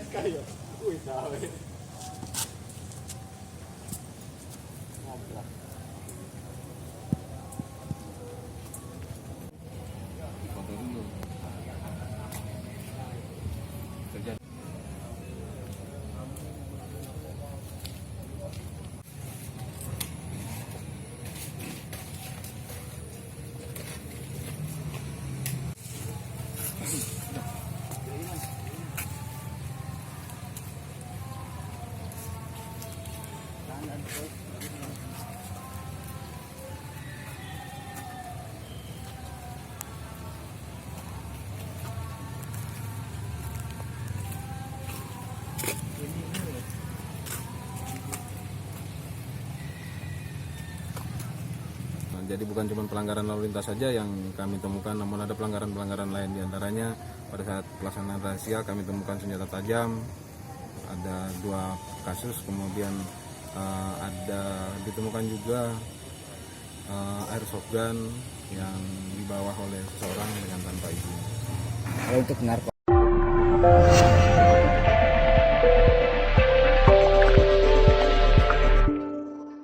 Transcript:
Kayak, wih tahu. Ngobrol. Foto dulu. Kerja. Jadi bukan cuma pelanggaran lalu lintas saja yang kami temukan, namun ada pelanggaran-pelanggaran lain. Di antaranya pada saat pelaksanaan razia kami temukan senjata tajam, ada 2 kasus, kemudian ada ditemukan juga airsoft gun yang dibawa oleh seseorang dengan tanpa izin. Kalau untuk narkoba